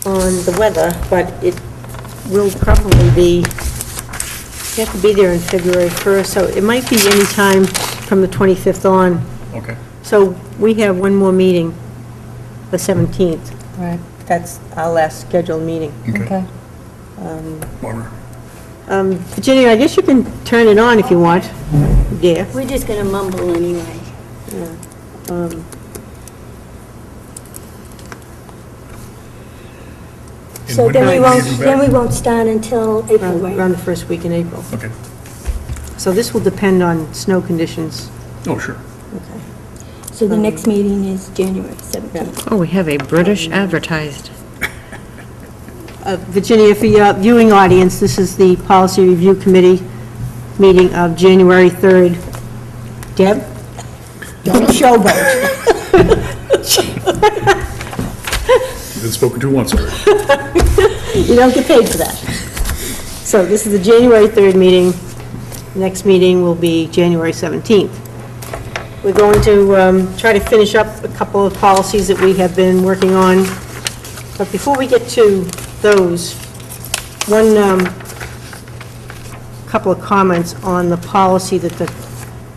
on the weather, but it will probably be, you have to be there in February 1st, so it might be any time from the 25th on. Okay. So we have one more meeting, the 17th. Right, That's our last scheduled meeting. okay. Bummer. Virginia, I guess you can turn it on if you want. Yeah. We're just gonna mumble anyway. And So when then are we you won't, getting then back? we won't start until April, Around right? the first week in April. Okay. So this will depend on snow conditions. Oh, sure. Okay. So the next meeting is January 17th. Oh, we have a British advertised. Virginia, for your viewing audience, this is the Policy Review Committee meeting of January 3rd. Deb? Don't showboat. You've been spoken to once already. You don't get paid for that. So this is the January 3rd meeting. Next meeting will be January 17th. We're going to try to finish up a couple of policies that we have been working on. But before we get to those, one couple of comments on the policy that the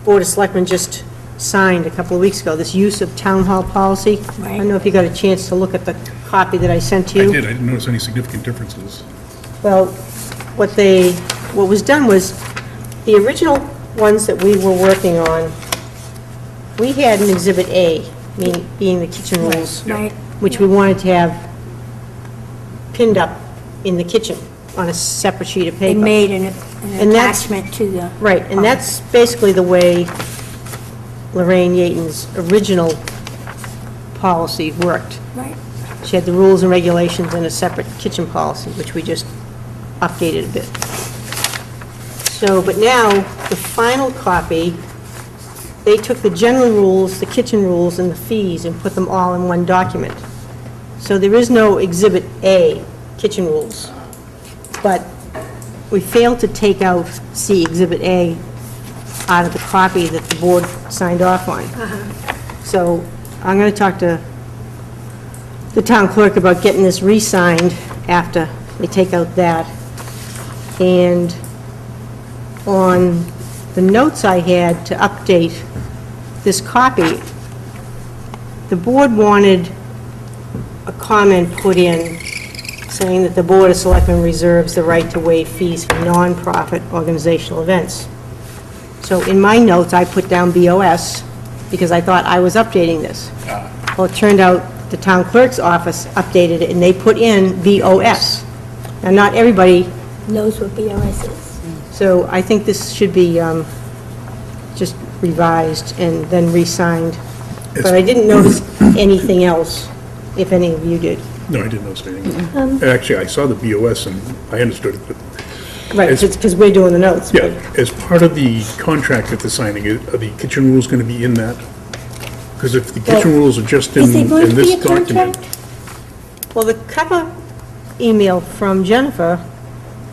Board of Selectmen just signed a couple of weeks ago, this use of town hall policy. I Right. don't know if you got a chance to look at the copy that I sent to I you. did. I didn't notice any significant differences. Well, what was done was, the original ones that we were working on, we had an Exhibit A, being the kitchen rules, Right, which we wanted to have pinned up in the kitchen on a separate sheet of they paper. made an And that's- attachment to the. Right, and that's basically the way Lorraine Yaton's original policy worked. Right, She had the rules and regulations and a separate kitchen policy, which we just updated a bit. So, but now, the final copy, they took the general rules, the kitchen rules, and the fees, and put them all in one document. So there is no Exhibit A, kitchen rules. But we failed to take out, see, Exhibit A out of the copy that the board signed off on. So I'm going to talk to the town clerk about getting this re-signed after they take out that. And on the notes I had to update this copy, the board wanted a comment put in saying that the Board of Selectmen reserves the right to waive fees for nonprofit organizational events. So in my notes, I put down BOS because I thought I was updating this. Well, it turned out the town clerk's office updated it, and they put in BOS. Now, not everybody, knows what BOS is. so I think this should be just revised and then re-signed. But I didn't notice anything else, if any of you did. No, I didn't notice anything. Actually, I saw the BOS and I understood it, but, Right, because we're doing the notes. yeah, as part of the contract that they're signing, are the kitchen rules going to be in that? Because if the kitchen Well, rules are just in Is there going to this be a document. contract? Well, the cover email from Jennifer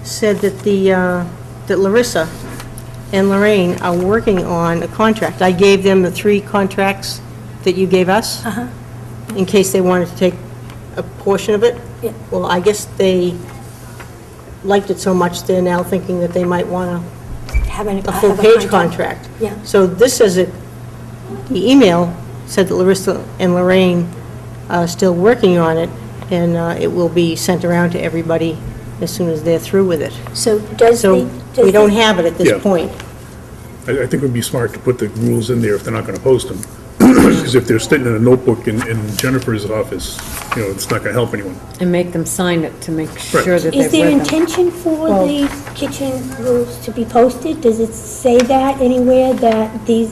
said that that Larissa and Lorraine are working on a contract. I gave them the 3 contracts that you gave us, in case they wanted to take a portion of it. Yeah. Well, I guess they liked it so much, they're now thinking that they might want Having a full-page contract. Yeah. So this says it, the email said that Larissa and Lorraine are still working on it, and it will be sent around to everybody as soon as they're through with it. So does So the... we don't have it at Yeah. this point. I think it would be smart to put the rules in there if they're not going to post them. Because if they're sitting in a notebook in Jennifer's office, it's not going to help anyone. And make them sign it to make sure that Is they've there read them. intention for the kitchen rules to be posted? Does it say that anywhere, that these,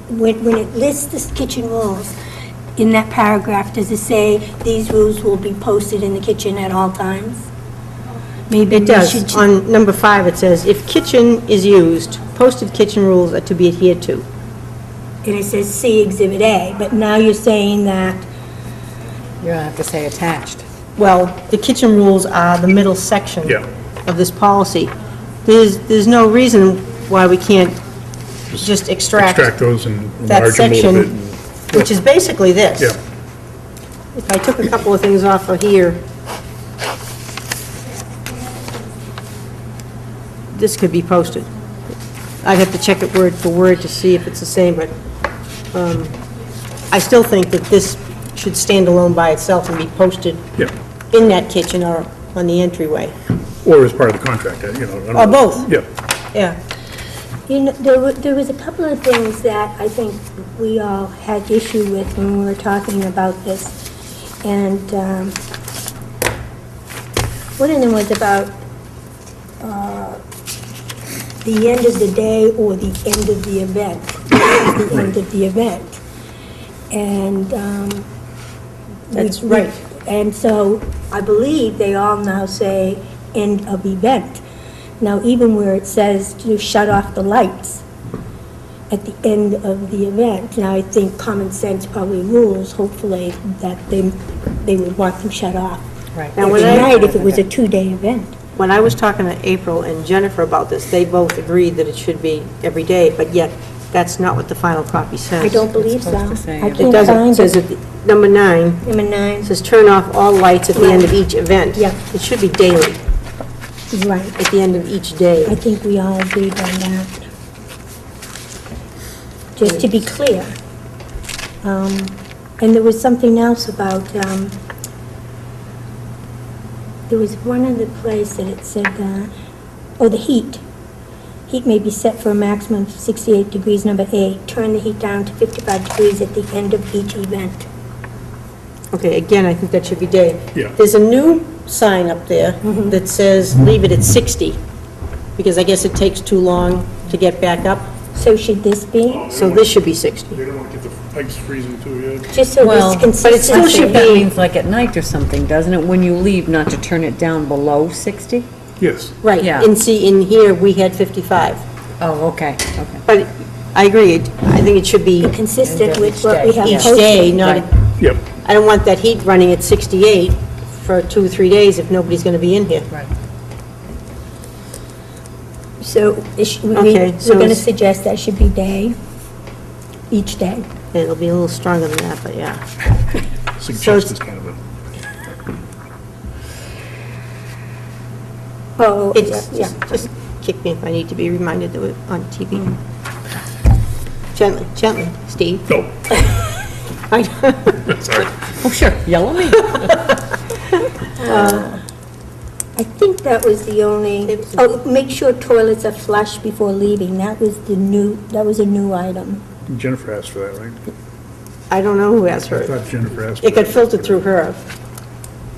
when it lists the kitchen rules, in that paragraph, does it say these rules will be posted in the kitchen at all times? Maybe It we does. should... On number 5, it says, "If kitchen is used, posted kitchen rules are to be adhered to." And it says see Exhibit A, but now you're saying that, You'll have to say attached. Well, the kitchen rules are the middle section Yeah. of this policy. There's no reason why we can't just extract Those and that enlarge them a little bit. section, which is basically this. Yeah. If I took a couple of things off of here this could be posted. I'd have to check it word for word to see if it's the same, but I still think that this should stand alone by itself and be posted Yeah, in that kitchen or on the entryway. or as part of the contract, you know. I don't Or know. both. Yeah, Yeah. You know, there was a couple of things that I think we all had issue with when we were talking about this. And one of them was about the end of the day or the end of the event. The end of the event. And That's right. And so I believe they all now say end of event. Now, even where it says to shut off the lights at the end of the event, now I think common sense probably rules, hopefully, that they would want them shut off. Right. Now, At when I- night, if it was a two-day event. When I was talking to April and Jennifer about this, they both agreed that it should be every day, but yet that's not what the final copy says. I don't believe so. supposed to say I it. It can't doesn't. It find says it. at number 9, Number 9, it says turn off all lights at the end of each event. Yeah. It should be daily, right. at the end of each day. I think we all agreed on that. Just to be clear. And there was something else about, there was one other place that it said, the heat. Heat may be set for a maximum of 68 degrees, number 8. Turn the heat down to 55 degrees at the end of each event. Okay, again, I think that should be day. Yeah. There's a new sign up there that says leave it at 60, because I guess it takes too long to get back up, So should this be? so this should be 60. they don't want to get the pipes freezing too yet. Just so Well, this but it still consistency. should, that means like at night or something, doesn't it? When you leave, not to turn it down below 60? Yes, Right, Yeah. and see, in here, we had 55. Oh, okay, okay. But I agree, I think it should be Consistent with Each what we day, have each posted. day, not, Right. yep, I don't want that heat running at 68 for 2 or 3 days if nobody's going to be in here. Right. So Okay, so we're going to it's- suggest that should be day, each day. It'll be a little stronger than that, but yeah. suggest is kind of a, Oh, It's, yeah. just kick me if I need to be reminded that we're on TV. Gently, gently, Steve. no, I- sorry. Oh, sure, yell at me. I think that was the only, make sure toilets are flushed before leaving. That was a new item. Jennifer asked for that, right? I don't know who asked I her. thought Jennifer asked for It got that. filtered through her.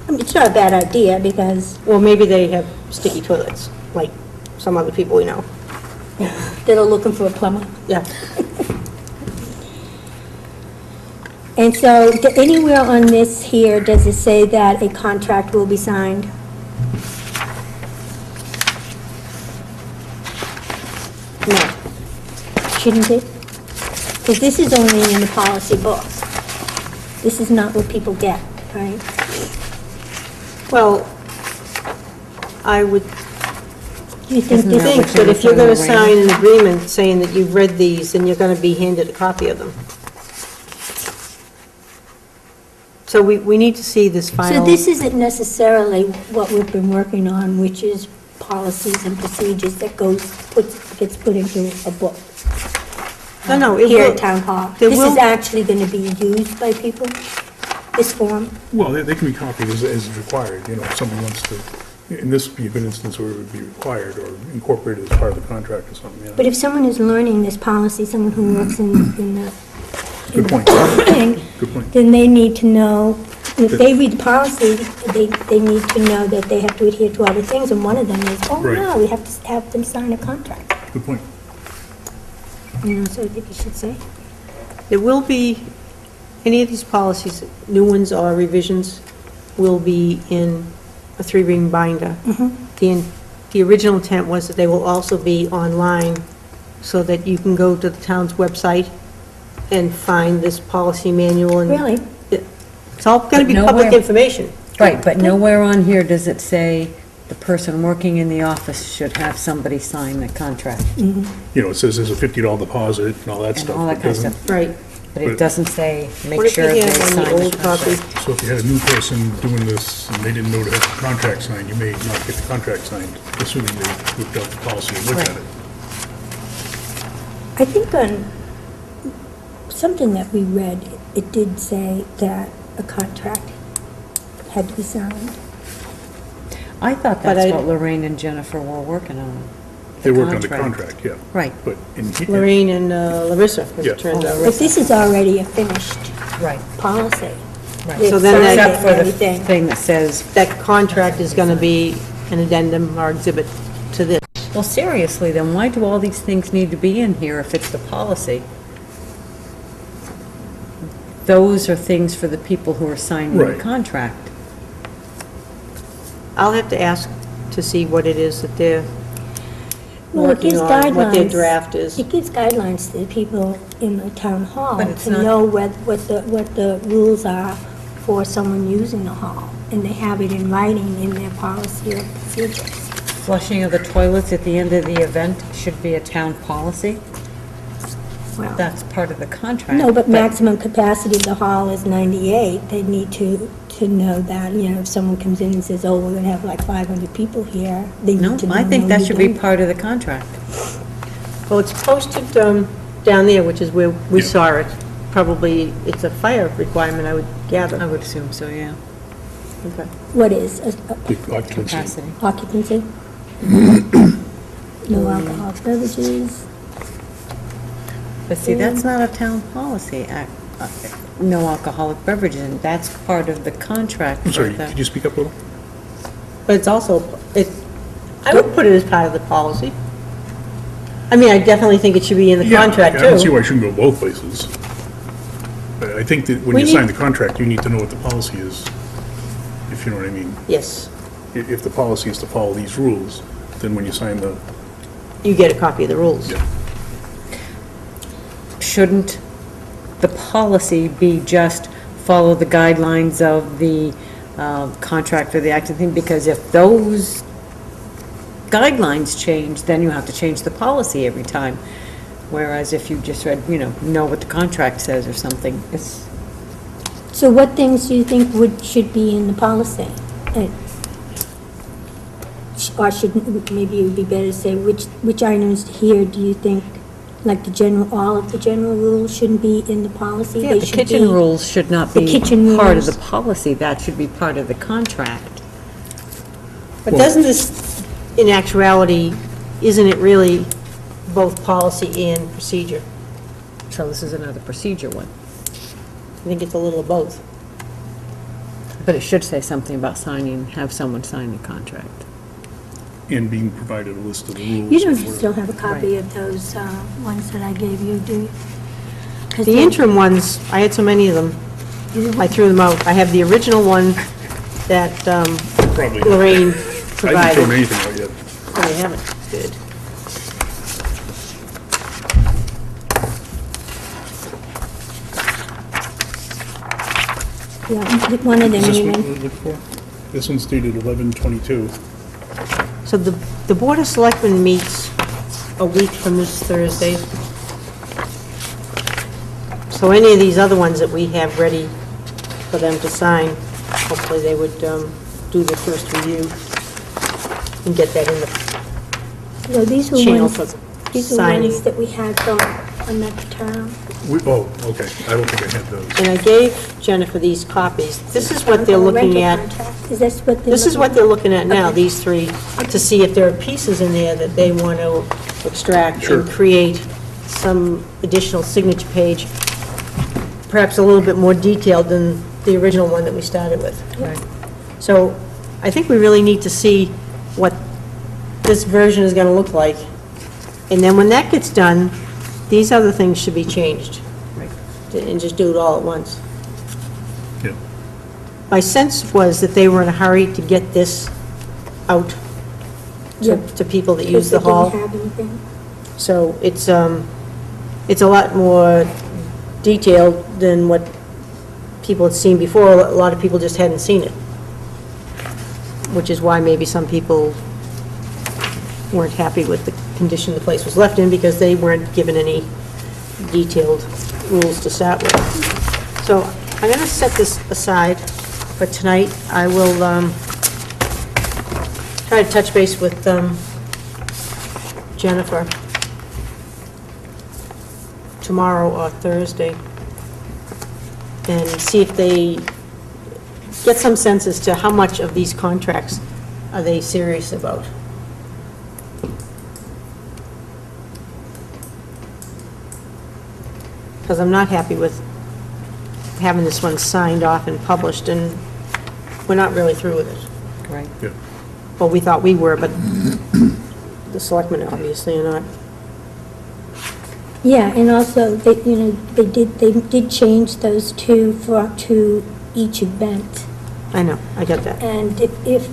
I mean, it's not a bad idea because Well, maybe they have sticky toilets, like some other people we know. they're looking for a plumber. Yeah. And so, anywhere on this here, does it say that a contract will be signed? No. Shouldn't it? Because this is only in the policy book. This is not what people get, right? Well, I would Do you think Isn't this that think what that you're if you're going to referring to, sign an agreement saying that you've read these, then you're going to be handed a copy of them. So we need to see this So final. this isn't necessarily what we've been working on, which is policies and procedures that gets put into a book No, it here will. at Town Hall. there This will- is actually going to be used by people, this form? Well, they can be copied as required, you know, if somebody wants to, and this would be a good instance where it would be required or incorporated as part of the contract or something, yeah. But if someone is learning this policy, someone who works in the Good point, thing, good point. then they need to know, if they read the policy, they need to know that they have to adhere to other things, and one of them is, oh, Right. no, we have to have them sign a contract. Good point. You know, so I think you should say. There will be, any of these policies, new ones or revisions, will be in a 3-ring binder. The original intent was that they will also be online so that you can go to the town's website and find this policy manual and. Really? It's all going to be But public nowhere- information. Right, but nowhere on here does it say the person working in the office should have somebody sign the contract You know, it says there's a $50 deposit and all that and stuff. all that but kind of doesn't- stuff. Right. But it doesn't say, make What if sure we they had on sign the the old copy? contract. So if you had a new person doing this and they didn't know to have the contract signed, you may not get the contract signed, assuming they looked up the policy and looked at Right. it. I think on something that we read, it did say that a contract had to be signed. I thought But that's I- what Lorraine and Jennifer were working on. They worked on the contract, yeah. Right, But in, Lorraine and Larissa, as Yeah. it turns out. But this is already a finished right, policy. right. They've So then signed Except it for and the everything. thing that says, That contract is going to be an addendum or exhibit to this. well, seriously, then why do all these things need to be in here if it's the policy? Those are things for the people who are signing the Right. contract. I'll have to ask to see what it is that they're Well, it gives working on, what their guidelines. draft is. It gives guidelines to the people in the town hall But it's to not- know what the rules are for someone using the hall. And they have it in writing in their policy or procedures. Flushing of the toilets at the end of the event should be a town policy. Well, That's part of the contract. no, but maximum capacity of the hall is 98. They need to know that, you know, if someone comes in and says, oh, we're gonna have like 500 people here, they No, need to know. I think that should be legally. part of the contract. Well, it's posted down there, which is where we Yeah. saw it. Probably, it's a fire requirement, I would I gather. would assume so, yeah. Okay. What is the occupancy. Capacity. occupancy? No alcohol beverages. But see, that's not a town policy, no alcoholic beverages, and that's part of the contract. I'm sorry, for the- could you speak up a little? But it's also, I would put it as part of the policy. I mean, I definitely think it should be in the Yeah, contract, I don't see too. why it shouldn't go both places. But I think that when We you need- sign the contract, you need to know what the policy is, if you know what I mean. Yes, If the policy is to follow these rules, then when you sign the, you get a copy of the rules. yeah. Shouldn't the policy be just follow the guidelines of the contract or the acting thing? Because if those guidelines change, then you have to change the policy every time. Whereas if you just read, know what the contract says or something, it's, So what things do you think should be in the policy? Or maybe it would be better to say, which items here do you think, like all of the general rules shouldn't be in the policy? yeah, They the should kitchen be- rules should not the be kitchen part of rules. the policy, that should be part of the contract. But doesn't this, in actuality, isn't it really both policy and procedure? So this is another procedure one. I think it's a little of both. But it should say something about have someone sign the contract. And being provided a list of the rules. You don't of where- still have a copy of those ones that I gave you, do you? 'Cause The they- interim ones, I had so many of them, I threw them out. I have the original one that Probably. Lorraine I haven't provided. thrown anything out yet. Oh, they haven't, good. Yeah, one of them Is this even. what we're looking for? This one's dated 11/22. So the Board of Selectmen meets a week from this Thursday. So any of these other ones that we have ready for them to sign, hopefully they would do the first review and get that in the No, these were channel ones, for these were signing. ones that we had from another term. Okay, I don't think I had those. And I gave Jennifer these copies. This is what they're looking Rental at. contract. Is this what they're This is what they're looking at now, Okay. these three, to see if there are pieces in there that they want to extract Sure. and create some additional signature page, perhaps a little bit more detailed than the original one that we started with. Right. So I think we really need to see what this version is going to look like. And then when that gets done, these other things should be changed. Right. And just do it all at once. Yeah. My sense was that they were in a hurry to get this out Yeah. to people that use the Because they hall. didn't have anything. So it's a lot more detailed than what people had seen before. A lot of people just hadn't seen it, which is why maybe some people weren't happy with the condition the place was left in, because they weren't given any detailed rules to start with. So I'm going to set this aside for tonight. I will try to touch base with Jennifer tomorrow or Thursday and see if they get some sense as to how much of these contracts are they serious about. Because I'm not happy with having this one signed off and published, and we're not really through with it. Right. Yeah. Well, we thought we were, but the selectmen obviously are not. Yeah, and also, they, they did change those two to each event. I know, I get that. And if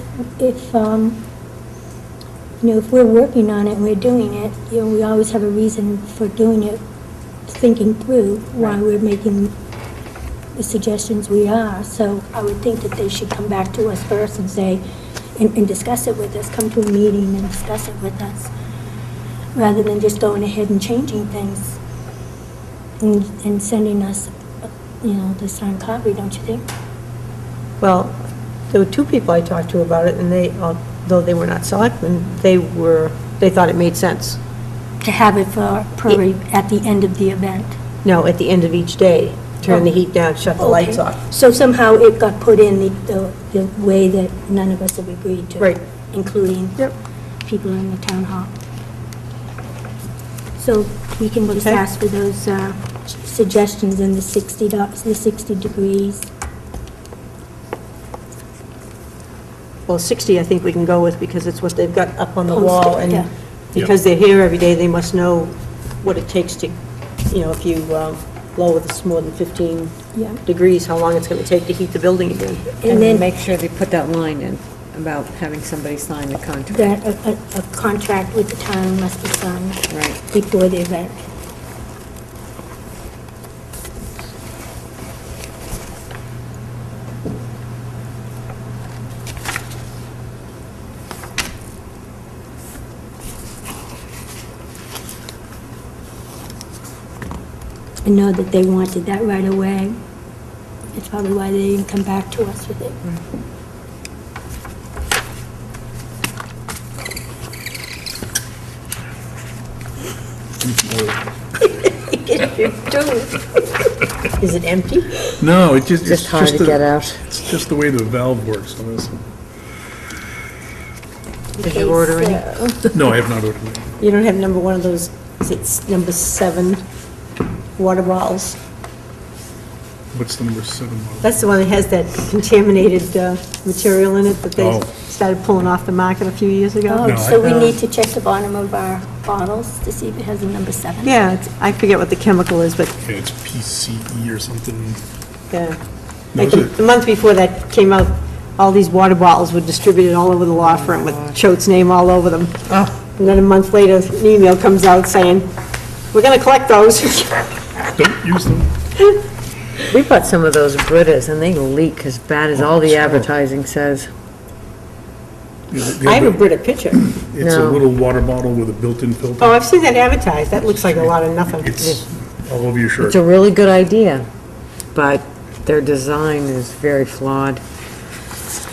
we're working on it and we're doing it, we always have a reason for doing it, thinking through why we're making the suggestions we are. So I would think that they should come back to us first and say, and discuss it with us, come to a meeting and discuss it with us, rather than just going ahead and changing things and sending us, the signed copy, don't you think? Well, there were two people I talked to about it, and they, although they were not selectmen, they thought it made sense. To have it at the end of the event. No, at the end of each day, turn the heat down, shut the lights Okay. off. So somehow it got put in the way that none of us have agreed to. Right. Including people in the town hall. So we can just Okay. ask for those suggestions in the 60 degrees. Well, 60 I think we can go with because it's what they've got up on the Posted, wall. yeah. And because they're here every day, they must know what it takes to, if you lower this more than 15 Yeah. degrees, how long it's going to take to heat the building again. And And then make sure they put that line in about having somebody sign the contract. that a contract with the town must be signed Right. before the event. I know that they wanted that right away. It's probably why they didn't come back to us with it. Is it empty? No, it just, Just hard to get out. It's just the way the valve works on this. Did you order any? No, I have not ordered it. You don't have number one of those, is it number 7 water bottles? What's the number 7 model? That's the one that has that contaminated material in it that they Oh. started pulling off the market a few years ago. Oh, No, so we I- need to check the bottom of our bottles to see if it has a number 7? Yeah, I forget what the chemical is, but, Okay, it's PCE or something. yeah. No, Like, is it? the month before that came out, all these water bottles were distributed all over the law firm with Choate's name all over them. And then a month later, an email comes out saying, we're gonna collect those. Don't use them. We bought some of those Britas, and they leak as bad as all the advertising says. I have a Brita pitcher. It's a No. little water bottle with a built-in filter. Oh, I've seen that advertised. That looks like a lot of nothing. It's all over your shirt. It's a really good idea, but their design is very flawed.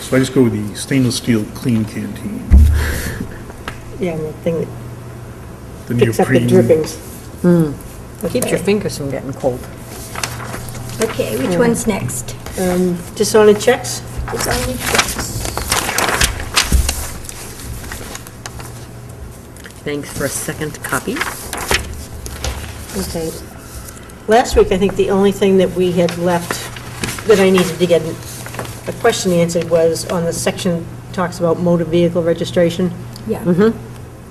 So I just go with the stainless steel clean canteen. Yeah, the thing that The picks up the neoprene. drippings. Keeps your fingers from getting cold. Okay, which one's next? Dishonored checks? It's only checks. Thanks for a second copy. Okay. Last week, I think the only thing that we had left that I needed to get a question answered was on the section talks about motor vehicle registration. Yeah.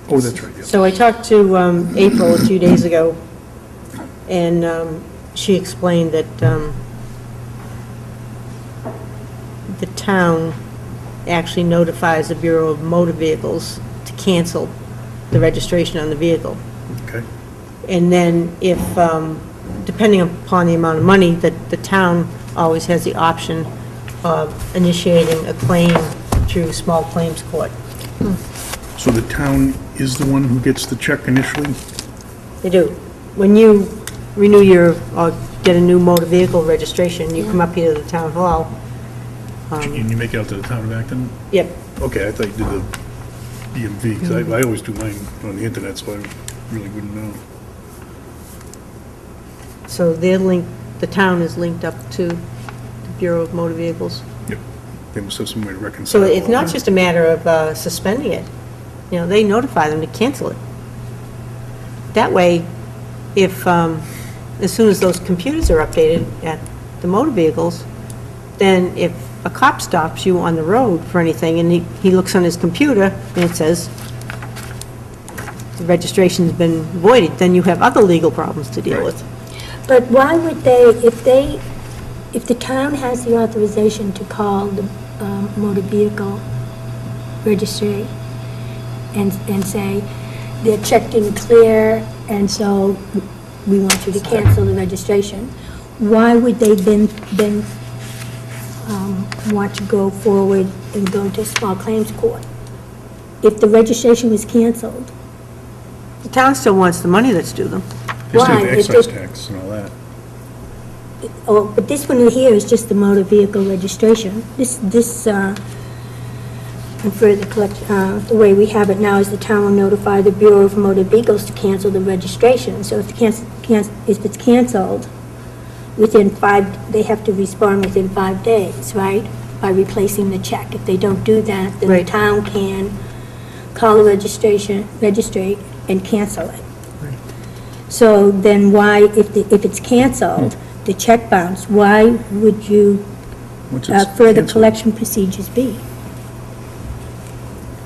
Oh, that's right, yeah. So I talked to April a few days ago, and she explained that the town actually notifies the Bureau of Motor Vehicles to cancel the registration on the vehicle. Okay. And then if, depending upon the amount of money, that the town always has the option of initiating a claim through small claims court. So the town is the one who gets the check initially? They do. When you renew your, or get a new motor vehicle registration, you come up here to the town hall. And you make it out to the town of Acton? Yep, Okay, I thought you did the BMV, because I always do mine on the internet, so I really wouldn't know. so they're linked, the town is linked up to the Bureau of Motor Vehicles. Yep, they must have some way to reconcile. So it's all not that. just a matter of suspending it. You know, they notify them to cancel it. That way, if, as soon as those computers are updated at the motor vehicles, then if a cop stops you on the road for anything and he looks on his computer and it says the registration's been voided, then you have other legal problems to deal Right. with. But why would if the town has the authorization to call the motor vehicle registry and say, they're checked in clear, and so we want you to cancel the registration, why would they then want to go forward and go to small claims court? If the registration was canceled, The town still wants the money that's due them. They still have why? the If excise it- tax and all that. Oh, but this one here is just the motor vehicle registration. And for the way we have it now is the town will notify the Bureau of Motor Vehicles to cancel the registration. So if it's canceled, they have to respond within 5 days, right? By replacing the check. If they don't do that, then the Right. town can call the registry and cancel it. So then why, if it's canceled, the check bounce, why would you Once it's further canceled- collection procedures be?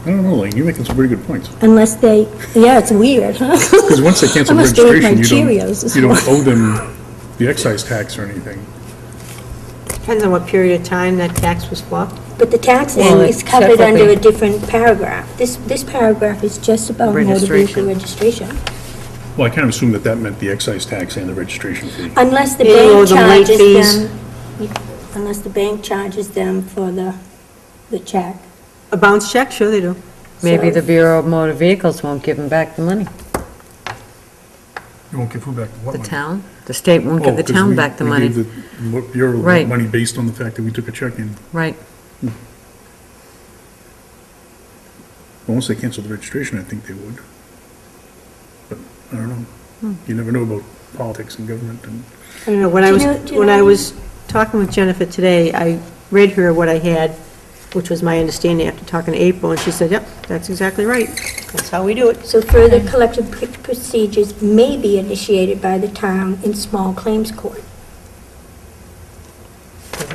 I don't know, Elaine, you're making some pretty good points. Unless they, yeah, it's weird, huh? Because once they cancel I must go eat my registration, Cheerios this you don't morning. owe them the excise tax or anything. Depends on what period of time that tax was for. But the tax Well, is covered under separately. a different paragraph. This paragraph is just about motor vehicle Registration. registration. Well, I kind of assumed that meant the excise tax and the registration fee. Unless the Yeah, or bank the late charges fees. them, unless the bank charges them for the check. A bounce check, sure they do. Maybe So- the Bureau of Motor Vehicles won't give them back the money. You won't give who back what The money? town, the state won't Oh, give the 'cause town we- back the we money. gave the Bureau Right. money based on the fact that we took a check in. Right. Once they cancel the registration, I think they would. But I don't know. Hmm. You never know about politics and government and. I don't know, when I Do was, you know- do you when I know- was talking with Jennifer today, I read her what I had, which was my understanding after talking to April, and she said, yep, that's exactly right. That's how we do it. So further collective procedures may be initiated by the town in small claims court.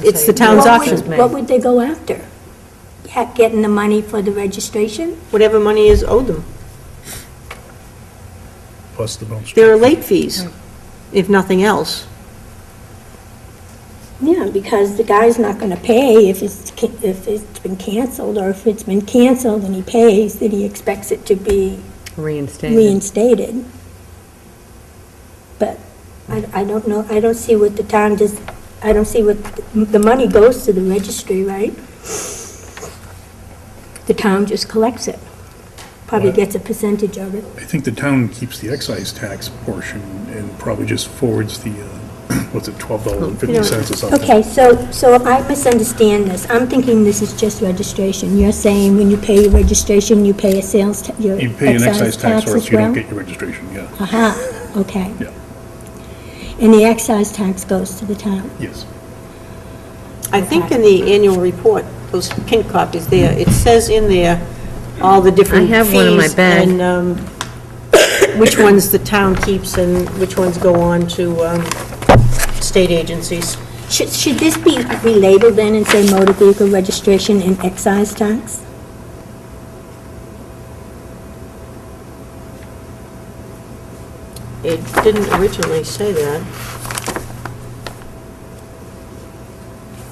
It's the town's What would- option. What would they go after? Getting the money for the registration? Whatever money is owed them. Plus the bounce check. There are late fees, if nothing else. Yeah, because the guy's not gonna pay if it's been canceled, or if it's been canceled and he pays, then he expects it to be Reinstated. reinstated. But I don't know, I don't see what the town does, I don't see what, the money goes to the registry, right? The town just collects it, probably Right. gets a percentage of it. I think the town keeps the excise tax portion and probably just forwards the, what's it, $12.50 or something. Okay, so if I misunderstand this, I'm thinking this is just registration. You're saying when you pay your registration, you pay a your You pay an excise tax or as else you don't well? get your registration, yeah. Aha, okay. Yeah, And the excise tax goes to the town? yes. I think in the annual report, those pink copies there, it says in there all the different fees. I have one in my bag. And which ones the town keeps and which ones go on to state agencies. Should this be relabeled then and say motor vehicle registration and excise tax? It didn't originally say that.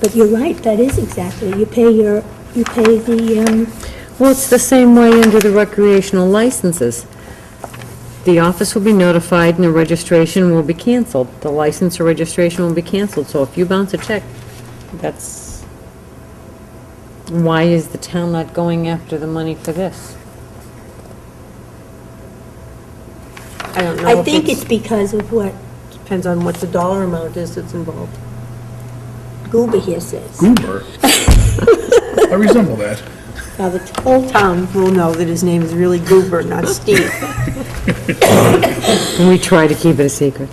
But you're right, that is exactly, you pay the, Well, it's the same way under the recreational licenses. The office will be notified and the registration will be canceled. The license or registration will be canceled. So if you bounce a check, that's, why is the town not going after the money for this? I don't know I if think it's because of what Depends on what the dollar amount is that's involved. Goober here says. Goober. I resemble that. Now, the whole town will know that his name is really Goober, not Steve. We try to keep it a secret.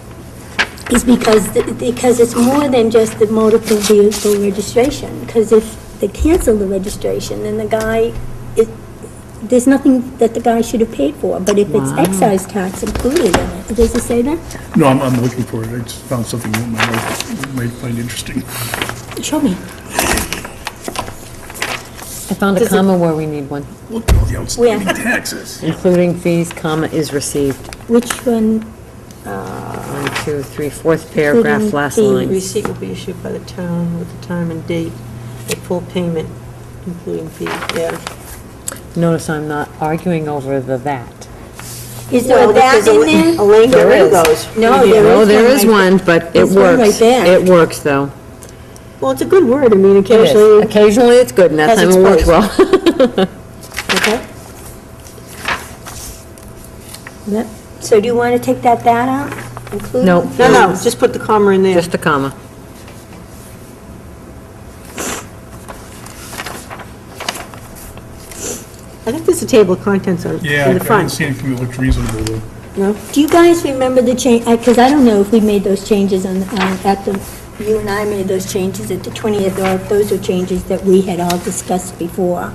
Is because it's more than just the motor vehicle registration. Because if they cancel the registration, then the guy, there's nothing that the guy should have paid for. But if it's excise tax included in it, does it say that? No, I'm looking for it. I just found something that might find interesting. Show me. I found a comma where we need one. Look at all the outstanding Where? taxes. Including fees, comma, is received. Which one? 1, 2, 3, fourth paragraph, Including last fees. line. Receipt will be issued by the town with the time and date at full payment, including fees, yeah. Notice I'm not arguing over the that. Is there Well, a that because in there? Elaine got rid of There those. No, We did. there Oh, is there one is right one, but it There's one right works. there. It works, though. Well, it's a good word, I mean, It is. occasionally, Occasionally, it's good, and that Has time its it worked place. well. okay? Yep. So do you want to take that out? Include No. No, no, just put the comma in there. Just a comma. I think there's a table of contents on, Yeah, I in the didn't front. see anything that looked reasonable, though. No? Do you guys remember the change, because I don't know if we made those changes at the, you and I made those changes at the 20th, or if those are changes that we had all discussed before.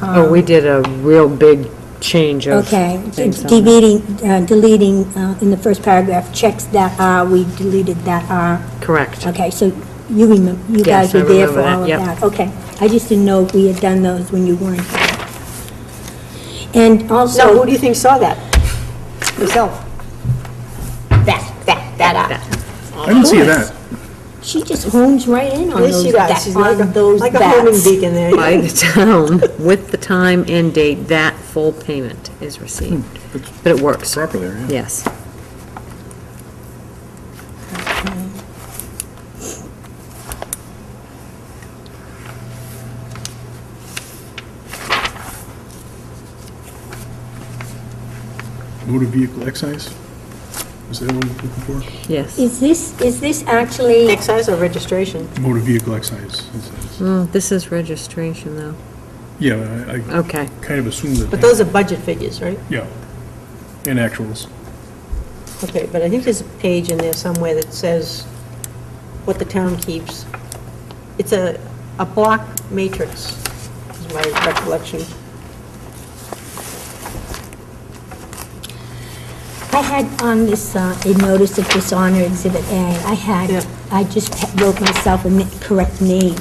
Oh, we did a real big change of Okay, things on that. deleting in the first paragraph, checks that are, we deleted that are. Correct. Okay, so you remember, you Yes, guys were I there remember for that, all of yep. that? Okay, I just didn't know if we had done those when you weren't here. And So also. who do you think saw that? Yourself? That. I didn't see that. She just hones right in on Yes, those, she does. She's on those like a homing bats. beacon there. By the town, with the time and date, that full payment is received. But it works. Proper there, yeah. Yes. Motor vehicle excise? Is that what we're looking for? Yes. Is this actually, Excise or registration? Motor vehicle excise. This is registration, though. Yeah, I Okay. kind of assumed that. But those are budget figures, right? Yeah, and actuals. Okay, but I think there's a page in there somewhere that says what the town keeps. It's a block matrix, is my recollection. I had on this, a notice of dishonor exhibit A, Yeah. I just wrote myself a correct name.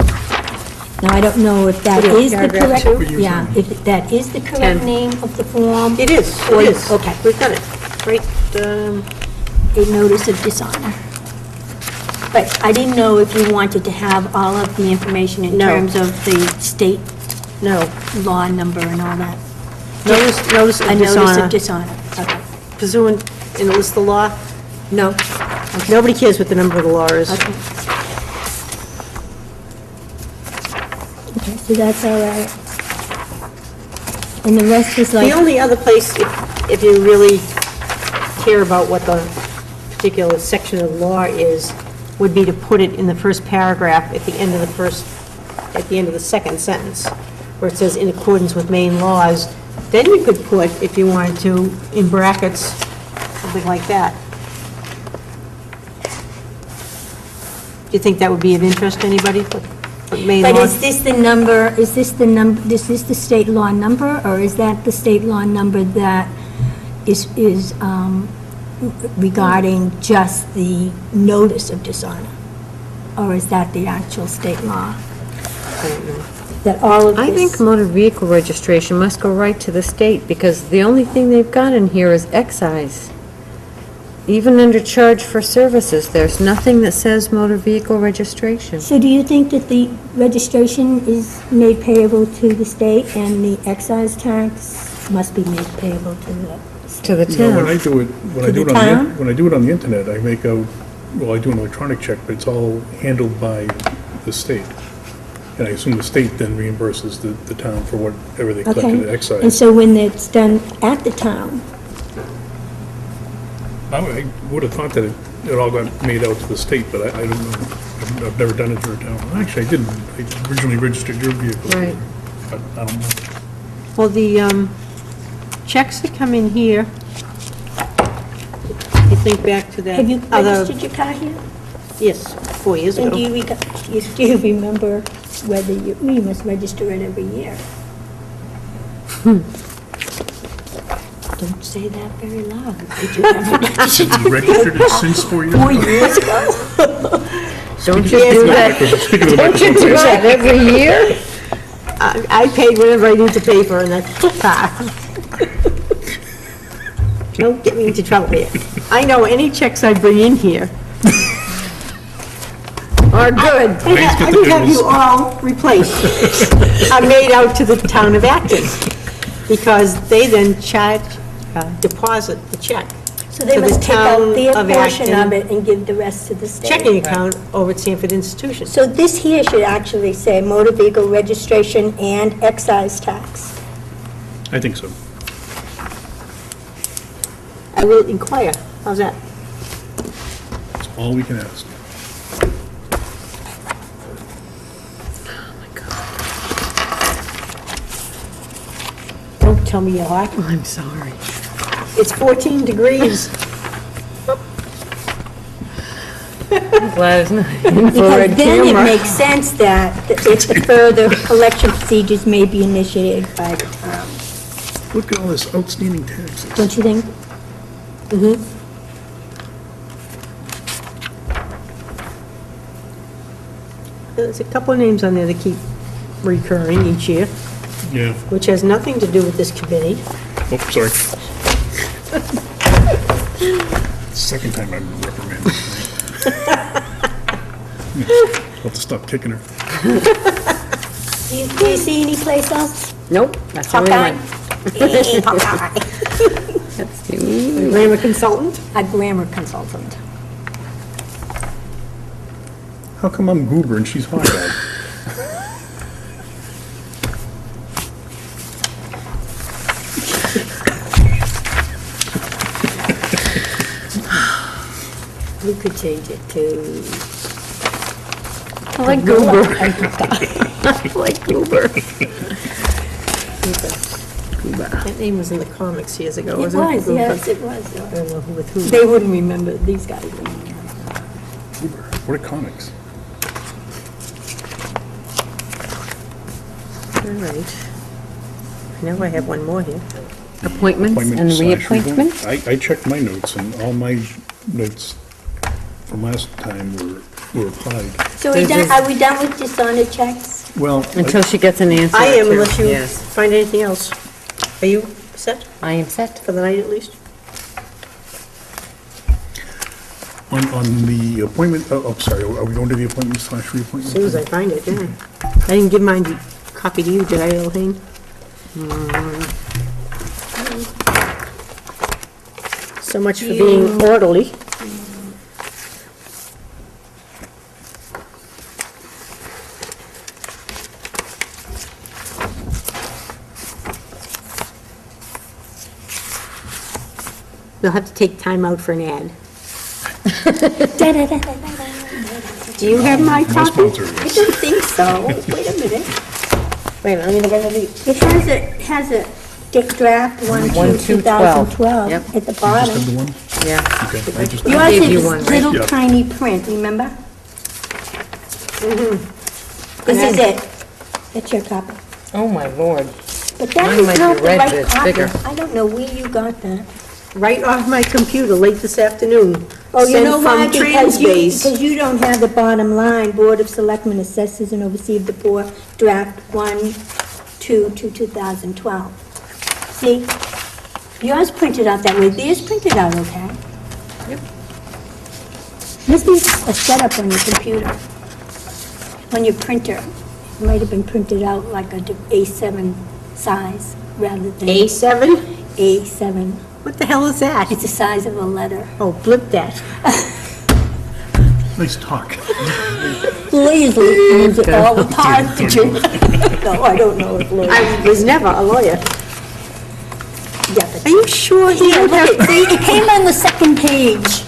Now, I don't know if that What are you, is the paragraph correct, two? What you yeah, saying? if that is the correct 10. name of the form. It is, Or- it is. okay. We've done it. Right, A notice of dishonor. But I didn't know if you wanted to have all of the information in No. terms of the state no. law number and all that. Notice A notice of dishonor dishonor, okay. pursuant in the list of law. No. Nobody cares what the number of the law is. Okay. Okay, so that's all right. And the rest is like. The only other place, if you really care about what the particular section of law is, would be to put it in the first paragraph at the end of the second sentence, where it says, in accordance with Maine laws. Then you could put, if you wanted to, in brackets, something like that. Do you think that would be of interest to anybody, what Maine But laws? is this the state law number, or is that the state law number that is regarding just the notice of dishonor? Or is that the actual state law? I don't know. That all of this? I think motor vehicle registration must go right to the state, because the only thing they've got in here is excise. Even under charge for services, there's nothing that says motor vehicle registration. So do you think that the registration is made payable to the state and the excise tax must be made payable to the state? To the No, when I town. do it, when I To do the it on town? when I do it on the internet, I make out, well, I do an electronic check, but it's all handled by the state. And I assume the state then reimburses the town for whatever they collected at Okay, and excise. so when it's done at the town, I would have thought that it all got made out to the state, but I don't know. I've never done it for a town. Actually, I didn't. I originally registered your vehicle. Right. But I don't know. Well, the checks that come in here, you think back to that Have you other... registered your car here? Yes, 4 years And ago. do you remember whether you must register it every year? Don't say that very loud. Did you ever Since you registered it since 4 years 4 ago? years ago? Don't you do that, Speaking of the don't you do that every year? I paid whatever I need to pay for in that car. Don't get me into trouble here. I know any checks I bring in here are good. I can have you all replaced. Are made out to the town of Acton, because they then charge, deposit the check. So they to the must take out town their of portion Acton of it and give the rest to the state. checking account over at Sanford Institution. So this here should actually say motor vehicle registration and excise tax. I think so. I will inquire. How's that? That's all we can ask. Don't tell me you're hot. I'm sorry. It's 14 degrees. I'm glad it's not infrared Because then it camera. makes sense that if the further collection procedures may be initiated by the town. Look at all this outstanding taxes. Don't you think? There's a couple of names on there that keep recurring each year, Yeah. which has nothing to do with this committee. Oh, sorry. Second time I'm reprimanded. I'll have to stop kicking her. Do you see any place else? Nope, that's the only Hawkeye? one. Hawkeye. That's the only Grammar consultant? A grammar consultant. How come I'm Goober and she's Hawkeye? We could change it to. I like Goober. I like Goober. That name was in the comics years ago, It wasn't it? was, yes, it was. I don't know who with who. They wouldn't remember, these guys wouldn't remember. Goober. What are comics? All right. Now I have one more here. Appointments Appointment and slash reappointments? I checked my notes, and all my notes from last time were applied. So are we done with dishonored checks? Well, Until she gets an answer. I am, or two. unless you Yes, find anything else. Are you set I am set. for the night at least? on the appointment, oh, sorry, are we going to the appointment slash reappointment? As soon as I find it, yeah. I didn't give mine copy to you, did I, Elaine? So much for being orderly. You'll have to take time out for an ad. Do you have my No copy? sponsor. I don't think so. Wait a minute. Wait a minute, I'm gonna get the, It has a draft 1/2/2012 2012. Yep. at the Just bottom. have the one? Yeah. Okay, I just, Yours gave you is one, right? little Yeah. tiny print, remember? This is it. That's your copy. Oh, my Lord. But that Mine is might be not the red, but right it's copy. bigger. I don't know where you got that. right off my computer late this afternoon. Oh, you know why? Sent from Because Transbase. you don't have the bottom line, Board of Selectmen assesses and oversees the poor draft 1/2/2012. See? Yours printed out that way, theirs printed out okay. Yep. Must be a setup on your computer, on your printer. It might have been printed out like a A7 size rather than A7? A7. What the hell is that? It's the size of a letter. Oh, blip that. nice talk. Leslie use it all the time, did you? No, I don't know if Leslie. I was never a lawyer. Yeah, but Are you sure? Yeah, look at, see, it came on the second page.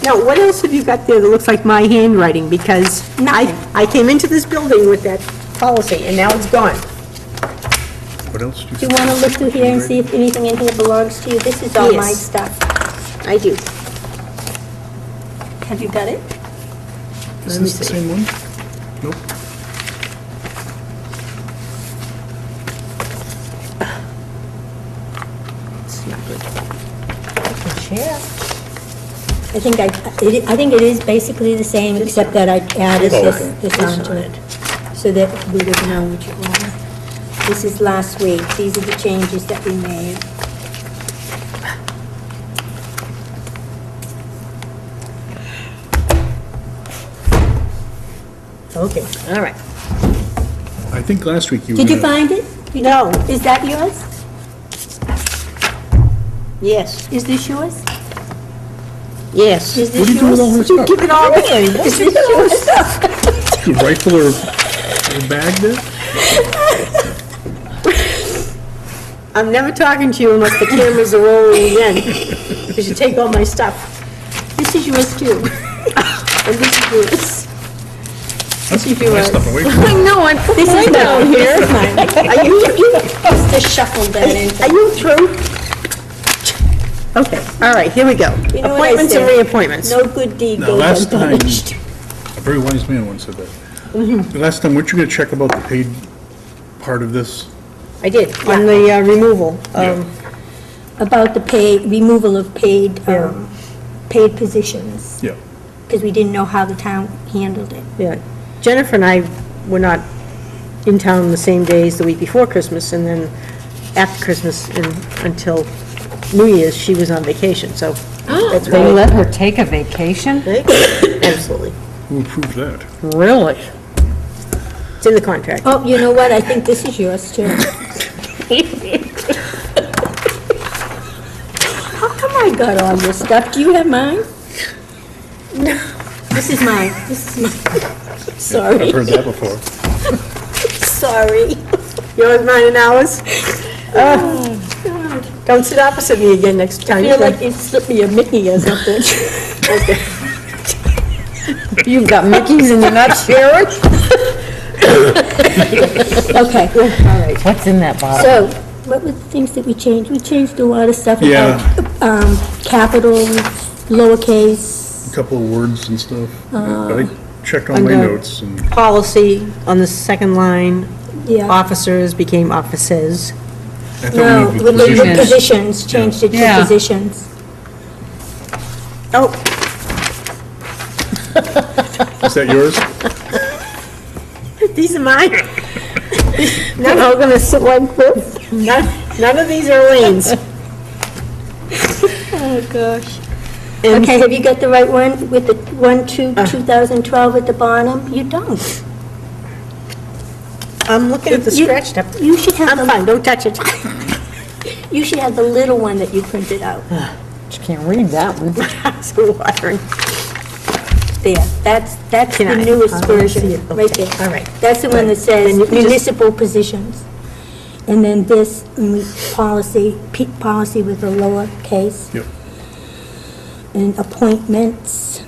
Now, what else have you got there that looks like my handwriting? Because I came into this building with that policy, and now it's gone. What else do Do you want to look through here and see if anything in here belongs to you? This is all my Yes. stuff. I do. Have you got it? Is me this the see. same one? Nope. It's not good. I think it is basically the same, except that I added Oh, this, okay. this onto it, so that we would know which one. This is last week, these are the changes that we made. Okay, all right. I think last week you. Did you had- find it? No, Is that yours? yes, Is this yours? yes. Is What this do you do with all yours? this stuff? Give it all away. Is this yours? You rifle her bag there? I'm never talking to you unless the cameras are rolling again, because you take all my stuff. This is yours too. And this is yours. This is My yours. stuff away from I know, I put This is mine down mine. here. This is mine. Are you Just shuffled that in. Are you through? Okay, all right, here we go. You know what I Appointments and said? reappointments. No good deed Now, goes last time, unpunished. a very wise man once said that. The last time, weren't you gonna check about the paid part of this? I did, on the removal. Yeah. About the removal of paid positions, Yeah. because we didn't know how the town handled it. Yeah, Jennifer and I were not in town the same days the week before Christmas, and then after Christmas and until New Year's, she was on vacation, so that's They why. let her take a vacation? Absolutely. Who approved that? Really? It's in the contract. Oh, you know what, I think this is yours too. How come I got all this stuff? Do you have mine? No. This is mine, this is mine. I've Sorry, heard that before. sorry. Yours, mine, and ours? Don't sit opposite me again next I time. feel like you slipped me a Mickey or something. You've got Mickeys and you're not sharing? Okay, All right. What's in that bottle? so, what were the things that we changed? We changed a lot of stuff Yeah. about, capitals, lowercase. A couple of words and stuff. But I checked on my under- notes and, Policy on the second line, Yeah. officers became offices. I thought No, we with moved the positions. positions, changed it to Yeah. positions. Oh, Is that yours? these are mine. We're all gonna sit like this? None of these are Elaine's. Oh, gosh. And- Okay, have you got the right one with the 1/2/2012 at the bottom? You don't. I'm looking at the You- scratched up. You should have I'm the, fine, don't touch it. you should have the little one that you printed out. You can't read that one. It's watering. There, that's the Can I- newest I wanna see version, it. right Okay, there. all right. That's the one that Then says you can just- municipal positions. And then this, policy with a lower case, Yep. and appointments.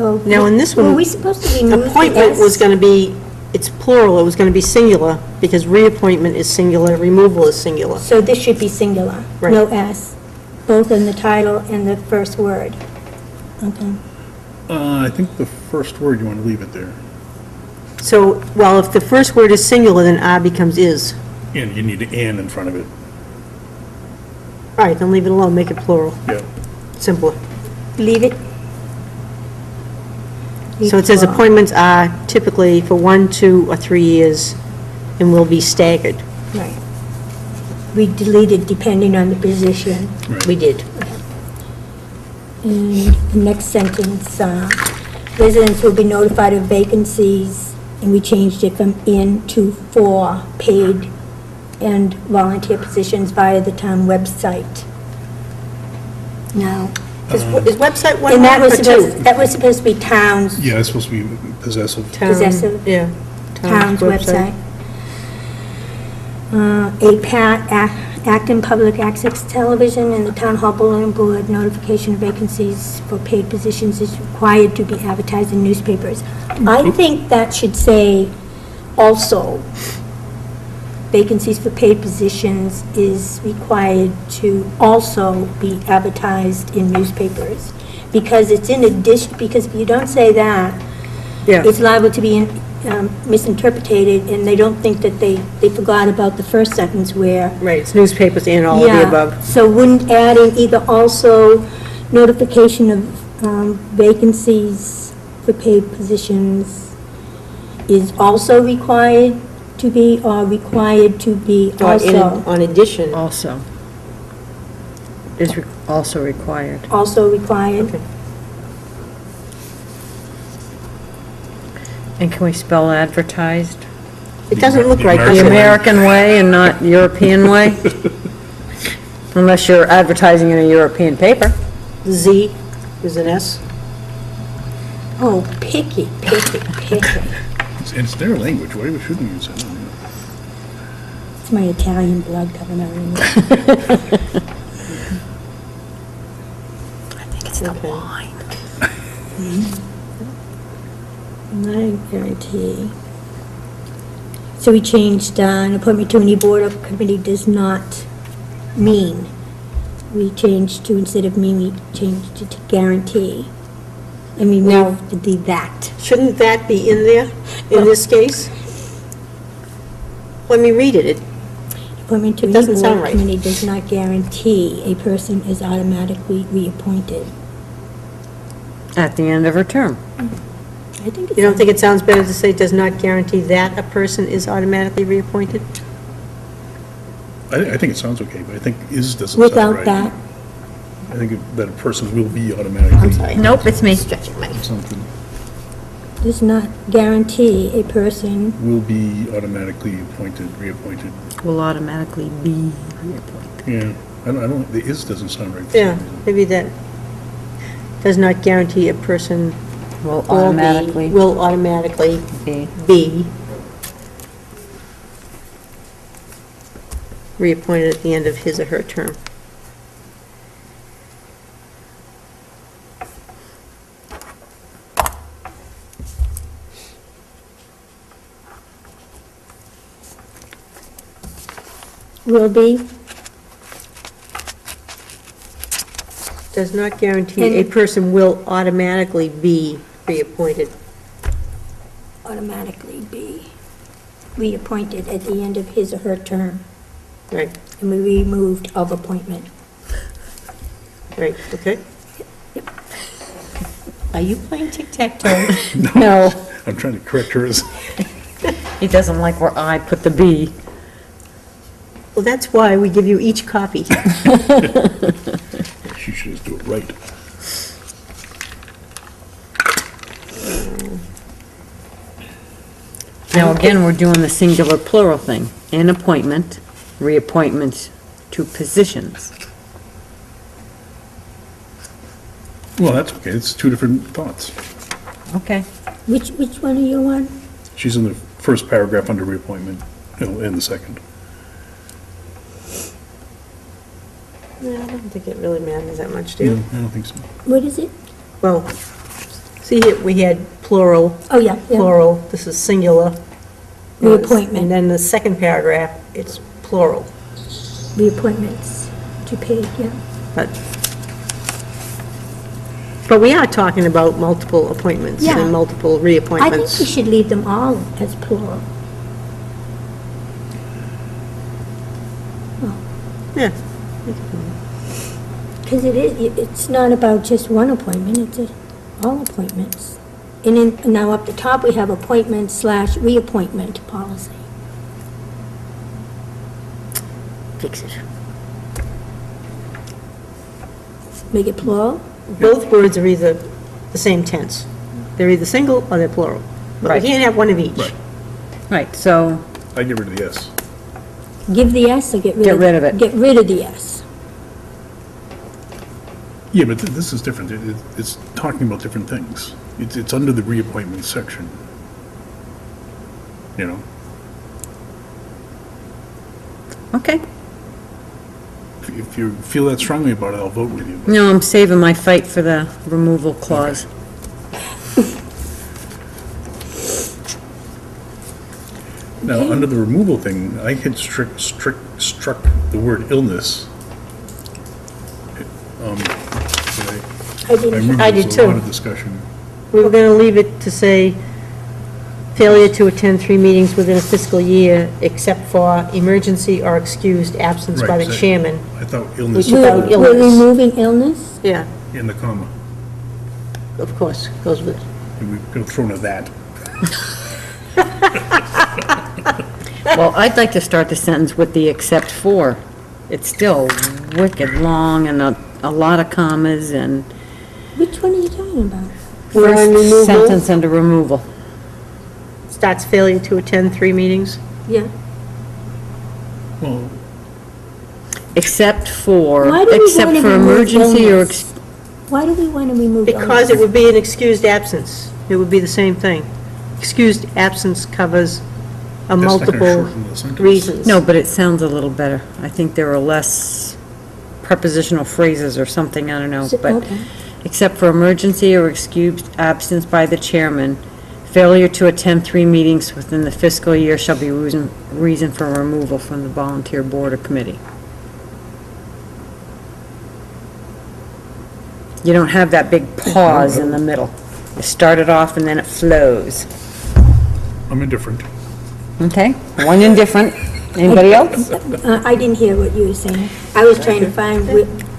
Oh, Now, in this one, were we supposed to remove the Appointment was S? going to be, it's plural, it was going to be singular, because reappointment is singular, removal is singular. So this should be singular, Right. no S, both in the title and the first word. Okay. I think the first word, you want to leave it there. So, well, if the first word is singular, then "are" becomes "is." And you need an "and" in front of it. All right, then leave it alone, make it plural, Yeah. simpler. Leave it. So it says appointments are typically for 1, 2, or 3 years and will be staggered. Right. We deleted depending on the position. Right. We did. And the next sentence, residents will be notified of vacancies, and we changed it from "in" to "for" paid and volunteer positions via the town website. Now, Is website one and that word was or supposed, two? that was supposed to be towns, Yeah, it's supposed to be possessive. Town- possessive. Yeah. town's website. Acton Public Access Television and the Town Hall Bulletin Board notification of vacancies for paid positions is required to be advertised in newspapers. I think that should say also, vacancies for paid positions is required to also be advertised in newspapers. Because it's in addition, because if you don't say that, Yeah. it's liable to be misinterpreted, and they don't think that they forgot about the first sentence where. Right, it's newspapers and all of the Yeah, above. so wouldn't adding either also notification of vacancies for paid positions is also required to be, or required to be also? On addition. Also. Is also required. Also required? Okay. And can we spell advertised? It doesn't look right, The does it? American way and not European way? Unless you're advertising in a European paper. Z is an S. Oh, picky. It's their language, why shouldn't we use it? It's my Italian blood coming out in me. I think it's the wine. Not guarantee. So we changed, an appointment to any board or committee does not mean. We changed to, instead of mean, we changed it to guarantee. And we moved the that. Shouldn't that be in there, in this case? Let me read it. Appointment to It any doesn't board sound or right. committee does not guarantee a person is automatically reappointed. At the end of her term. I think it's. You don't think it sounds better to say does not guarantee that a person is automatically reappointed? I think it sounds okay, but I think is doesn't sound right. Without that? I think that a person will be automatically. I'm sorry. Nope, it's me. Stretching my. Something Does not guarantee a person. will be automatically appointed, reappointed. Will automatically be reappointed. Yeah, I don't, the is doesn't sound right. for Yeah, some reason. maybe that does not guarantee a person Will automatically will automatically be. be reappointed at the end of his or her term. Will be. Does not guarantee a person will automatically be reappointed. Automatically be reappointed at the end of his or her term. Right, And we removed of appointment. right, okay? Are you playing tic-tac-toe? No, I'm trying to correct hers. he doesn't like where I put the B. Well, that's why we give you each copy. She should just do it right. Now, again, we're doing the singular plural thing. An appointment, reappointment to positions. Well, that's okay, it's two different thoughts. Okay. Which one are you on? She's in the first paragraph under reappointment, and the second. No, I don't think it really matters that much, do No, you? I don't think so. What is it? Well, see here, we had plural, Oh, yeah, yeah. plural, this is singular. Reappointment. And then the second paragraph, it's plural, Reappointments to paid, yeah. but we are talking about multiple appointments Yeah. and multiple I think we reappointments. should leave them all as plural. Yeah, Because it's not about just one appointment, it's all appointments. And then, now up the top, we have appointment/reappointment policy. fix it. Make it plural? Both words are either the same tense. They're either single or they're plural. But Right. we can't have one of each. Right. Right, so, I get rid of the S. Give the S or get rid of? Get rid of it. Get rid of the S. Yeah, but this is different. It's talking about different things. It's under the reappointment section. You know? Okay. If you feel that strongly about it, I'll vote with you. No, I'm saving my fight for the removal clause. Now, under the removal thing, I had struck the word illness. I didn't, remember I there did was a lot too. of discussion. We were going to leave it to say, failure to attend 3 meetings within a fiscal year, except for emergency or excused absence by Right, the so- chairman. I thought illness We- was Without we're illness. removing illness? Yeah, in the comma, of course, goes with it. and we could have thrown a that. Well, I'd like to start the sentence with the except for. It's still wicked long and a lot of commas and Which one are you talking about? We're on first removal. sentence under removal. Starts failure to attend 3 meetings. Yeah. Well, Except for, Why do we except wanna for remove emergency or, illness? Why do we want to remove illness? Because it would be an excused absence. It would be the same thing. Excused absence covers a that's not gonna multiple shorten the sentence. reasons. no, but it sounds a little better. I think there are less prepositional phrases or something, I don't know, So- but okay. except for emergency or excused absence by the chairman, failure to attend 3 meetings within the fiscal year shall be reason for removal from the volunteer board or committee. You don't have that big pause in the middle. You start it off and then it flows. I'm indifferent. Okay, one indifferent. Anybody else? I didn't hear what you were saying. I was trying to find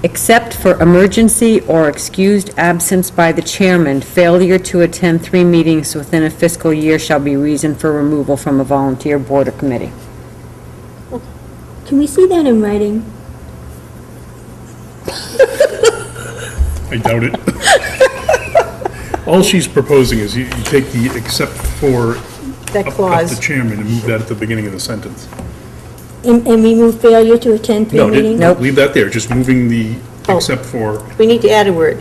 Except for emergency or excused absence by the chairman, failure to attend 3 meetings within a fiscal year shall be reason for removal from a volunteer board or committee. can we see that in writing? I doubt it. All she's proposing is you take the except for That up clause. the chairman and move that at the beginning of the sentence. And remove failure to attend 3 No, meetings? Nope. leave that there, just moving the Oh. except for, We need to add a word.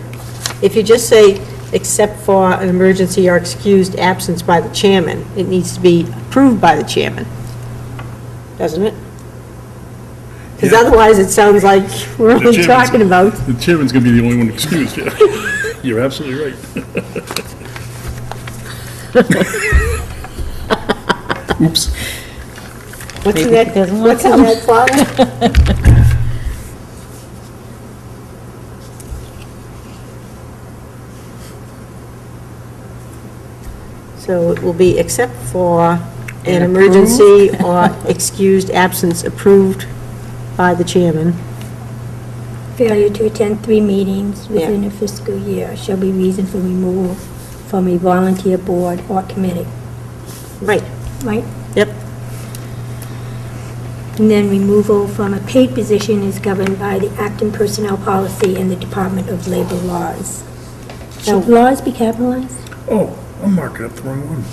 If you just say, except for an emergency or excused absence by the chairman, it needs to be approved by the chairman, doesn't it? Because Yeah. otherwise, it sounds like we're only chairman's- talking about, the chairman's gonna be the only one excused, yeah. You're absolutely right. Oops. what's in Maybe he that, doesn't want what's in some. that clause? So it will be except for an And emergency or excused absence approved by the chairman. Failure to attend 3 meetings within Yeah. a fiscal year shall be reason for removal from a volunteer board or committee, Right, right? yep. And then removal from a paid position is governed by the Acton Personnel Policy and the Department of Labor laws. Should No. laws be capitalized? Oh, I'm marking up the wrong one.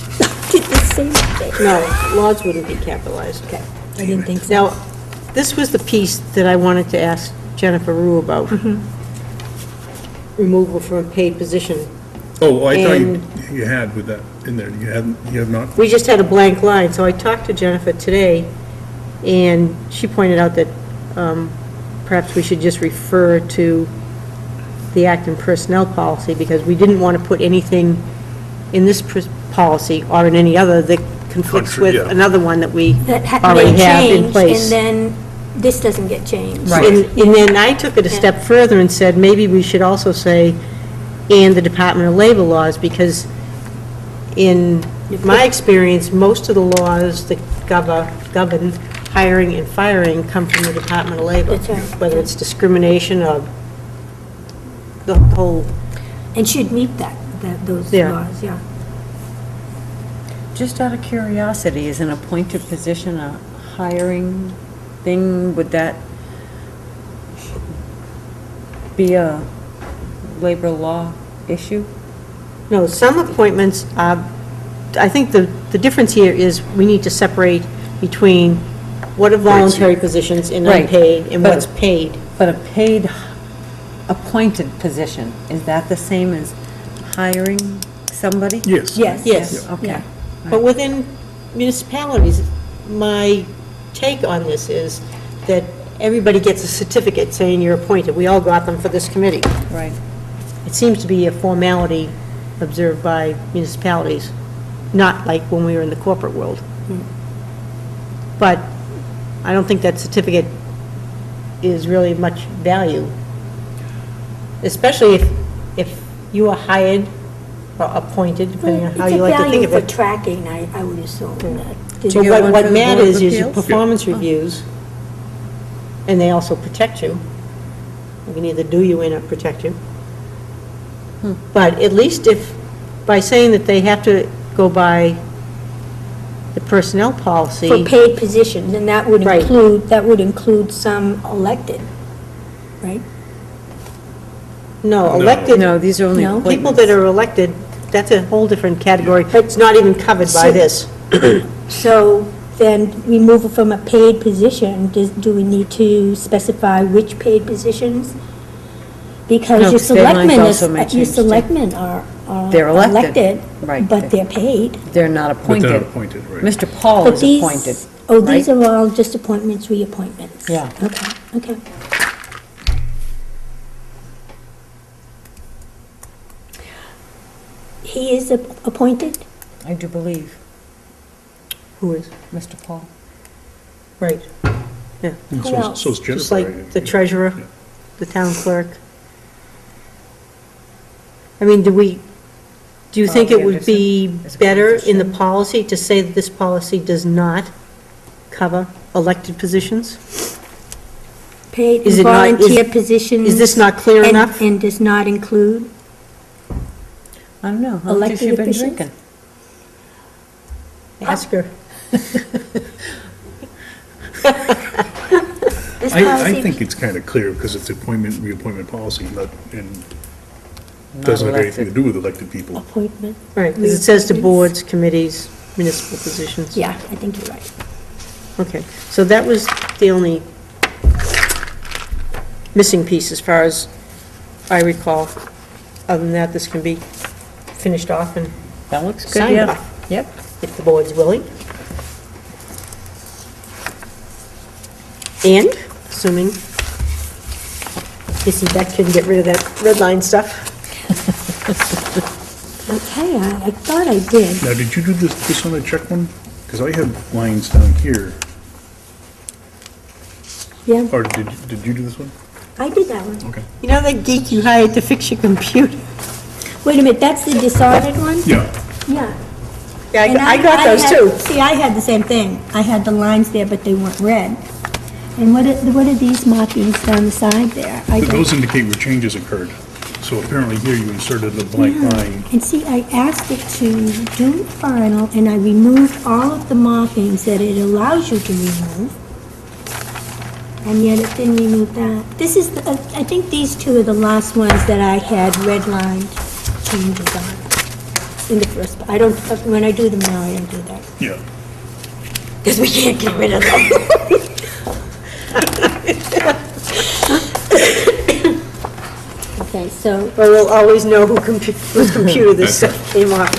Did the same thing. No, laws wouldn't be capitalized. Okay, I didn't think so. Now, this was the piece that I wanted to ask Jennifer Rue about. Removal from a paid position. Oh, I thought And- you had with that in there, you have not? We just had a blank line, so I talked to Jennifer today, and she pointed out that perhaps we should just refer to the Acton Personnel Policy, because we didn't want to put anything in this policy or in any other that conflicts with Yeah. another one that we That already may have in change, place. and then this doesn't get changed. Right. And then I took it a step further and said, maybe we should also say, and the Department of Labor laws, because in my experience, most of the laws that govern hiring and firing come from the Department of Labor. That's right. Whether it's discrimination or the whole, And should meet those Yeah. laws, yeah. Just out of curiosity, is an appointed position a hiring thing? Would that be a labor law issue? no, some appointments, I think the difference here is we need to separate between what are voluntary positions and Right. unpaid and But- what's paid. But a paid appointed position, is that the same as hiring somebody? Yes. Yes. Yes. Okay. Yeah. But within municipalities, my take on this is that everybody gets a certificate saying you're appointed. We all got them for this committee. Right. It seems to be a formality observed by municipalities, not like when we were in the corporate world. But I don't think that certificate is really much value, especially if you are hired or appointed, depending on how you like to think of It's a value for it. tracking, I would assume. that. Did But you get one what for the Board of matters is your Appeals? performance reviews, and they also protect you. They can either do you in or protect you. But at least if, by saying that they have to go by the personnel policy. For paid positions, and that would Right. include some elected, right? No, No. elected, No, these are only No. people appointments. that are elected, that's a whole different category. It's not even covered by So- this. So then remove it from a paid position, do we need to specify which paid positions? Because No, your 'cause deadlines selectmen, also may your change, too. selectmen are They're elected. elected, Right. but they're paid. They're not But they're not appointed. appointed, right? Mr. Paul But is these- appointed. Oh, these right? are all just appointments, reappointments? Yeah. Okay. He is appointed? I do believe, Who is? Mr. Paul. Right. Yeah, And Who else? so is Jennifer. just like the treasurer, Yeah. the town clerk. I mean, do you think it would be As a better in the position. policy to say that this policy does not cover elected positions? Paid Is and it not- volunteer positions? Is this not clear and- enough? And does not include? I don't know, how much has Elected she been officials? drinking? Ask her. This I policy- think it's kind of clear because it's appointment, reappointment policy, and Not doesn't have anything to elected. do with elected people. Appointment. Right, because it says to Reappointments. boards, committees, municipal positions. Yeah, I think you're right. Okay, so that was the only missing piece as far as I recall. Other than that, this can be finished off and That looks good, signed yeah. off, Yep. if the board's willing. And, assuming Missy Beck can get rid of that red line stuff. Okay, I thought I did. Now, did you do this on a check one? Because I have lines down here. Yeah, Or did you do this one? I did that one. Okay. You know that geek you hired to fix your computer? Wait a minute, that's the disordered one? Yeah. Yeah. Yeah, And I got those had- too. See, I had the same thing. I had the lines there, but they weren't red. And what are these markings down the side there? I don't- Those indicate where changes occurred. So apparently here you inserted a blank Yeah. line. And see, I asked it to do the final, and I removed all of the markings that it allows you to remove. And yet it didn't remove that. This is, I think these two are the last ones that I had redlined changes on in the first, I don't, when I do them now, I don't do that. Yeah. Because we can't get rid of them. Okay, so, But we'll always know whose computer this stuff came off.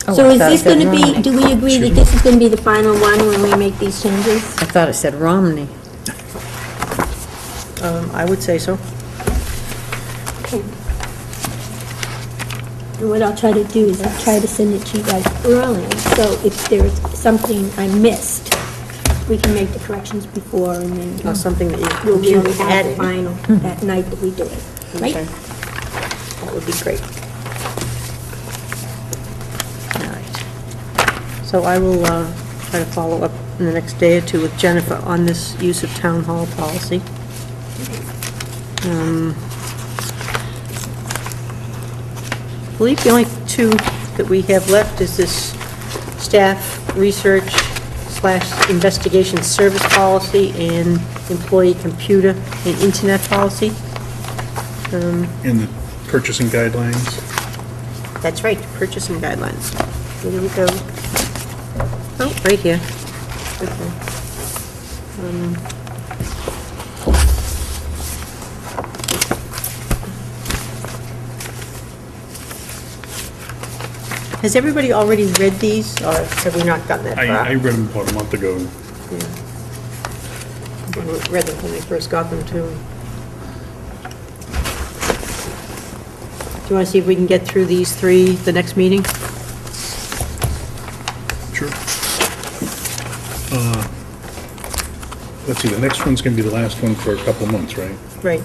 Oh, so I is thought it this said gonna be, Romney. do we agree that this is gonna be the final one when we make these changes? I thought it said Romney. I would say so. Okay. And what I'll try to do is I'll try to send it to you guys early, so if there's something I missed, we can make the corrections before, and Or then something that we'll you really have the added. final that night that we do it, right? Okay. That would be great. All right. So I will try to follow up in the next day or two with Jennifer on this use of town hall policy. I believe the only two that we have left is this staff research / investigation service policy and employee computer and internet policy. In the purchasing guidelines. That's right, purchasing guidelines. Where do we go? Oh, right here. Okay. Has everybody already read these, or have we not gotten that far? I read them about a month ago. I read them when they first got them, too. Do you want to see if we can get through these three the next meeting? Sure. Let's see, the next one's going to be the last one for a couple of months, right? Right.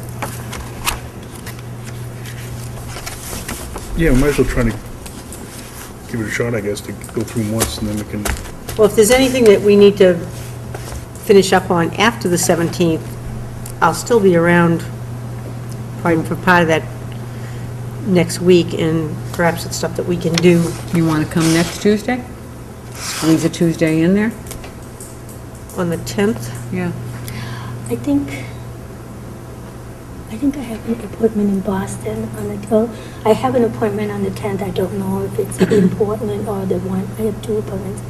Yeah, we might as well try to give it a shot, I guess, to go through them once, and then we can, Well, if there's anything that we need to finish up on after the 17th, I'll still be around probably for part of that next week, and perhaps it's stuff that we can do. You want to come next Tuesday? Squeeze a Tuesday in there? On the 10th? Yeah. I think I have an appointment in Boston on the, oh, I have an appointment on the 10th. I don't know if it's in Portland or the one, I have two appointments.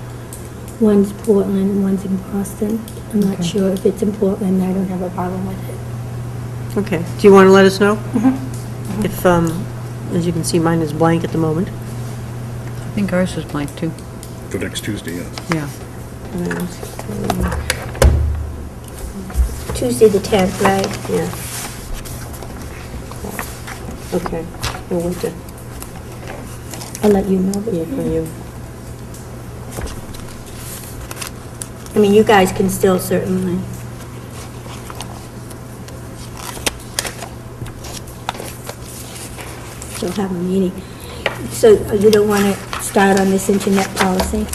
One's Portland and one's in Boston. I'm not sure if it's in Portland, I don't have a problem with it. Okay. Do you want to let us know? If, as you can see, mine is blank at the moment. I think ours was blank, too. for next Tuesday, yeah. Yeah. Tuesday the 10th, right? Yeah. Okay. We'll wait to I'll let you know. hear from you. I mean, you guys can still certainly. Still have a meeting. So you don't want to start on this internet policy?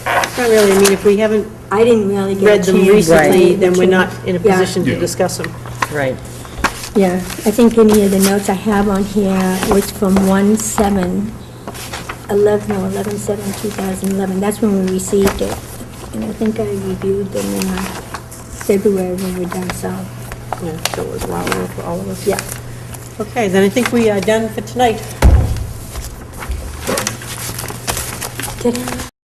Not really, I mean, if we haven't I didn't really get read a them chance. recently, Right. then we're not in a Yeah. position to Yeah. discuss them. Right. Yeah, I think any of the notes I have on here was from 11/7/2011. That's when we received it. And I think I reviewed them in February when we're done, so, Yeah, so it was a while ago for all of us. yeah. Okay, then I think we are done for tonight. Ta-da.